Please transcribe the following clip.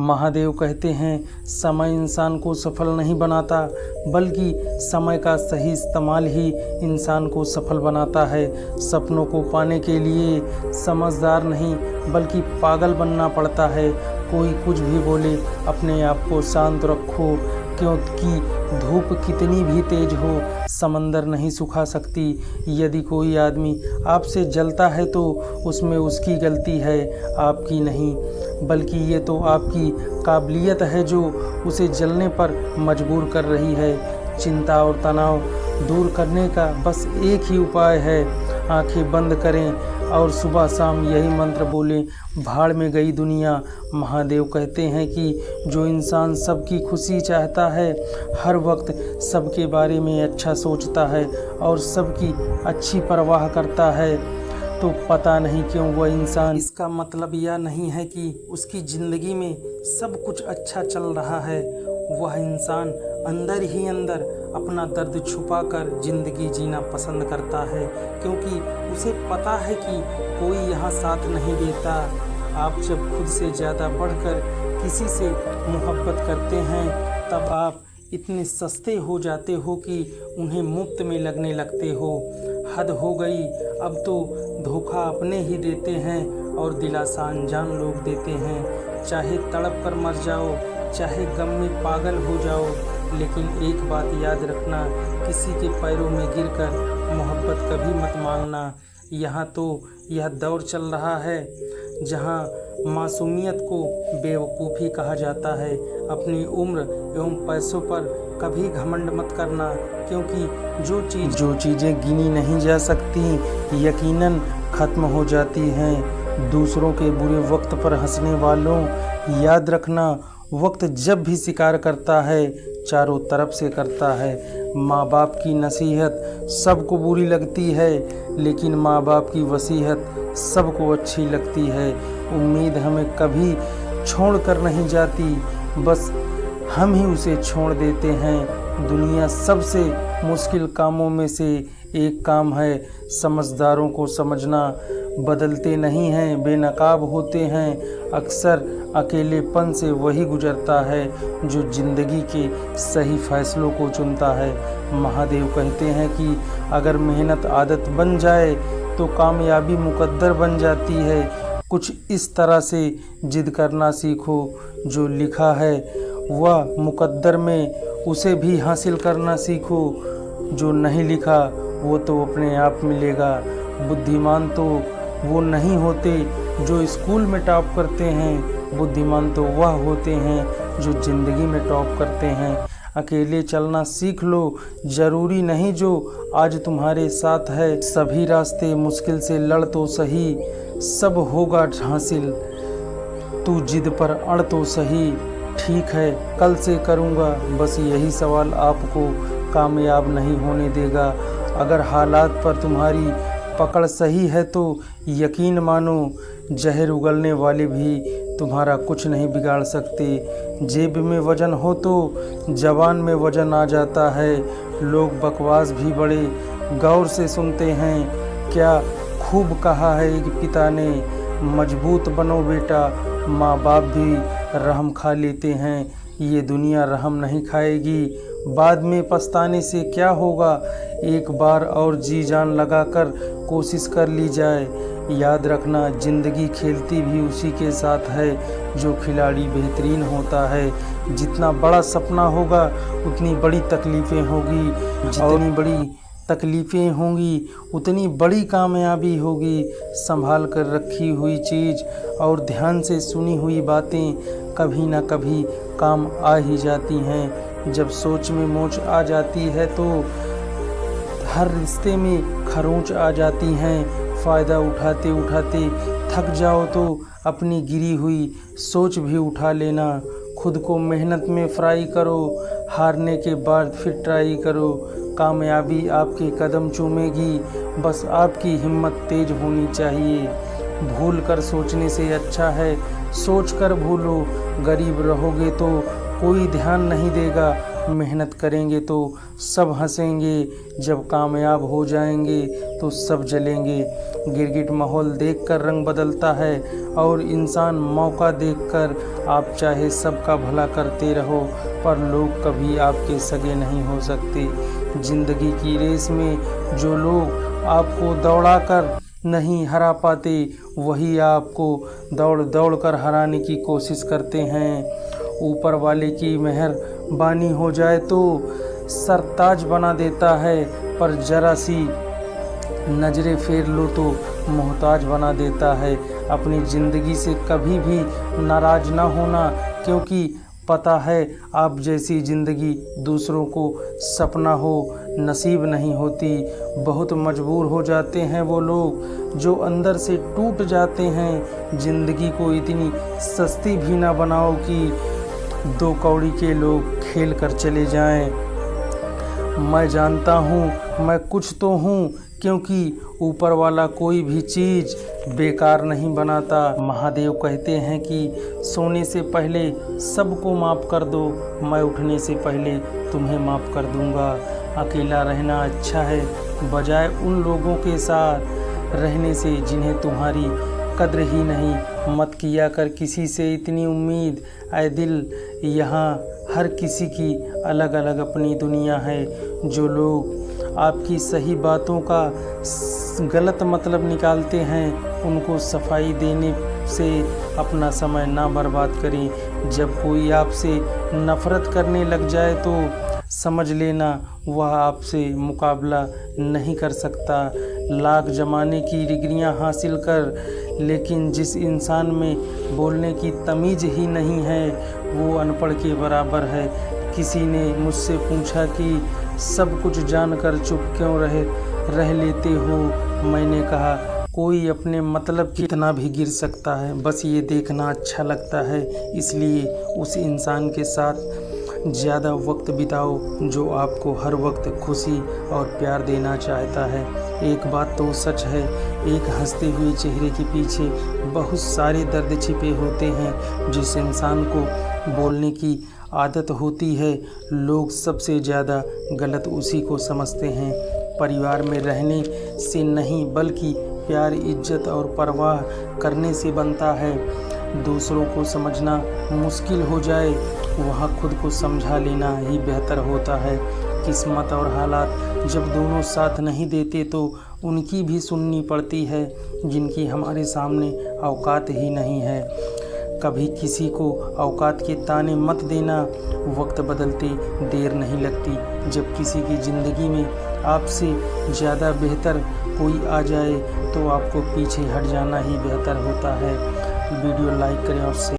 महादेव कहते हैं समय इंसान को सफल नहीं बनाता, बल्कि समय का सही इस्तेमाल ही इंसान को सफल बनाता है। सपनों को पाने के लिए समझदार नहीं बल्कि पागल बनना पड़ता है। कोई कुछ भी बोले, अपने आप को शांत रखो, क्योंकि धूप कितनी भी तेज हो समंदर नहीं सुखा सकती। यदि कोई आदमी आपसे जलता है तो उसमें उसकी गलती है, आपकी नहीं, बल्कि ये तो आपकी काबिलियत है जो उसे जलने पर मजबूर कर रही है। चिंता और तनाव दूर करने का बस एक ही उपाय है, आंखें बंद करें और सुबह शाम यही मंत्र बोलें, भाड़ में गई दुनिया। महादेव कहते हैं कि जो इंसान सबकी खुशी चाहता है, हर वक्त सबके बारे में अच्छा सोचता है और सबकी अच्छी परवाह करता है, तो पता नहीं क्यों वह इंसान, इसका मतलब यह नहीं है कि उसकी ज़िंदगी में सब कुछ अच्छा चल रहा है। वह इंसान अंदर ही अंदर अपना दर्द छुपाकर ज़िंदगी जीना पसंद करता है, क्योंकि उसे पता है कि कोई यहाँ साथ नहीं देता। आप जब खुद से ज़्यादा बढ़कर किसी से मोहब्बत करते हैं, तब आप इतने सस्ते हो जाते हो कि उन्हें मुफ्त में लगने लगते हो। हद हो गई, अब तो धोखा अपने ही देते हैं और दिलासा अनजान लोग देते हैं। चाहे तड़प कर मर जाओ, चाहे गम में पागल हो जाओ, लेकिन एक बात याद रखना, किसी के पैरों में गिरकर मोहब्बत कभी मत मांगना। यहाँ तो यह दौर चल रहा है जहाँ मासूमियत को बेवकूफ़ी कहा जाता है। अपनी उम्र एवं पैसों पर कभी घमंड मत करना, क्योंकि जो चीज़ें गिनी नहीं जा सकती यकीनन ख़त्म हो जाती हैं। दूसरों के बुरे वक्त पर हंसने वालों, याद रखना, वक्त जब भी शिकार करता है चारों तरफ से करता है। माँ बाप की नसीहत सबको बुरी लगती है, लेकिन माँ बाप की वसीयत सबको अच्छी लगती है। उम्मीद हमें कभी छोड़ कर नहीं जाती, बस हम ही उसे छोड़ देते हैं। दुनिया सबसे मुश्किल कामों में से एक काम है, समझदारों को समझना। बदलते नहीं हैं, बेनकाब होते हैं। अक्सर अकेलेपन से वही गुजरता है जो ज़िंदगी के सही फैसलों को चुनता है। महादेव कहते हैं कि अगर मेहनत आदत बन जाए तो कामयाबी मुकद्दर बन जाती है। कुछ इस तरह से जिद करना सीखो, जो लिखा है वह मुकद्दर में उसे भी हासिल करना सीखो। जो नहीं लिखा वो तो अपने आप मिलेगा। बुद्धिमान तो वो नहीं होते जो स्कूल में टॉप करते हैं, बुद्धिमान तो वह होते हैं जो ज़िंदगी में टॉप करते हैं। अकेले चलना सीख लो, ज़रूरी नहीं जो आज तुम्हारे साथ है। सभी रास्ते मुश्किल से लड़ तो सही, सब होगा हासिल, तू जिद पर अड़ तो सही। ठीक है कल से करूँगा, बस यही सवाल आपको कामयाब नहीं होने देगा। अगर हालात पर तुम्हारी पकड़ सही है तो यकीन मानो, जहर उगलने वाले भी तुम्हारा कुछ नहीं बिगाड़ सकते। जेब में वजन हो तो जवान में वजन आ जाता है। लोग बकवास भी बड़े गौर से सुनते हैं। क्या खूब कहा है एक पिता ने, मजबूत बनो बेटा। माँ बाप भी रहम खा लेते हैं, ये दुनिया रहम नहीं खाएगी। बाद में पछताने से क्या होगा, एक बार और जी जान लगाकर कोशिश कर ली जाए। याद रखना, ज़िंदगी खेलती भी उसी के साथ है जो खिलाड़ी बेहतरीन होता है। जितना बड़ा सपना होगा उतनी बड़ी तकलीफ़ें होगी, जितनी बड़ी तकलीफ़ें होंगी उतनी बड़ी कामयाबी होगी। संभाल कर रखी हुई चीज़ और ध्यान से सुनी हुई बातें कभी ना कभी काम आ ही जाती हैं। जब सोच में मोच आ जाती है तो हर रिश्ते में खरोंच आ जाती हैं। फ़ायदा उठाते उठाते थक जाओ तो अपनी गिरी हुई सोच भी उठा लेना। खुद को मेहनत में फ्राई करो, हारने के बाद फिर ट्राई करो। कामयाबी आपके कदम चूमेगी, बस आपकी हिम्मत तेज होनी चाहिए। भूल कर सोचने से अच्छा है सोच कर भूलो। गरीब रहोगे तो कोई ध्यान नहीं देगा, मेहनत करेंगे तो सब हंसेंगे, जब कामयाब हो जाएंगे तो सब जलेंगे। गिरगिट माहौल देखकर रंग बदलता है और इंसान मौका देखकर। आप चाहे सबका भला करते रहो पर लोग कभी आपके सगे नहीं हो सकते। जिंदगी की रेस में जो लोग आपको दौड़ाकर नहीं हरा पाते, वही आपको दौड़ दौड़ कर हराने की कोशिश करते हैं। ऊपर वाले की मेहरबानी हो जाए तो सरताज बना देता है, पर जरा सी नजरें फेर लो तो मोहताज बना देता है। अपनी ज़िंदगी से कभी भी नाराज ना होना, क्योंकि पता है आप जैसी ज़िंदगी दूसरों को सपना हो नसीब नहीं होती। बहुत मजबूर हो जाते हैं वो लोग जो अंदर से टूट जाते हैं। ज़िंदगी को इतनी सस्ती भी ना बनाओ कि 2 कौड़ी के लोग खेल कर चले जाएं। मैं जानता हूँ मैं कुछ तो हूँ, क्योंकि ऊपर वाला कोई भी चीज़ बेकार नहीं बनाता। महादेव कहते हैं कि सोने से पहले सबको माफ़ कर दो, मैं उठने से पहले तुम्हें माफ़ कर दूंगा। अकेला रहना अच्छा है बजाय उन लोगों के साथ रहने से जिन्हें तुम्हारी कद्र ही नहीं। मत किया कर किसी से इतनी उम्मीद, ऐ दिल यहाँ हर किसी की अलग अलग अपनी दुनिया है। जो लोग आपकी सही बातों का गलत मतलब निकालते हैं, उनको सफाई देने से अपना समय ना बर्बाद करें। जब कोई आपसे नफ़रत करने लग जाए तो समझ लेना वह आपसे मुकाबला नहीं कर सकता। लाख ज़माने की डिग्रियां हासिल कर, लेकिन जिस इंसान में बोलने की तमीज़ ही नहीं है वो अनपढ़ के बराबर है। किसी ने मुझसे पूछा कि सब कुछ जानकर चुप क्यों रह लेते हो। मैंने कहा कोई अपने मतलब कितना भी गिर सकता है, बस ये देखना अच्छा लगता है। इसलिए उस इंसान के साथ ज़्यादा वक्त बिताओ जो आपको हर वक्त खुशी और प्यार देना चाहता है। एक बात तो सच है, एक हंसते हुए चेहरे के पीछे बहुत सारे दर्द छिपे होते हैं। जिस इंसान को बोलने की आदत होती है, लोग सबसे ज़्यादा गलत उसी को समझते हैं। परिवार में रहने से नहीं बल्कि प्यार, इज्जत और परवाह करने से बनता है। दूसरों को समझना मुश्किल हो जाए, वहाँ खुद को समझा लेना ही बेहतर होता है। किस्मत और हालात जब दोनों साथ नहीं देते तो उनकी भी सुननी पड़ती है जिनकी हमारे सामने औकात ही नहीं है। कभी किसी को औकात के ताने मत देना, वक्त बदलते देर नहीं लगती। जब किसी की ज़िंदगी में आपसे ज़्यादा बेहतर कोई आ जाए तो आपको पीछे हट जाना ही बेहतर होता है। वीडियो लाइक करें और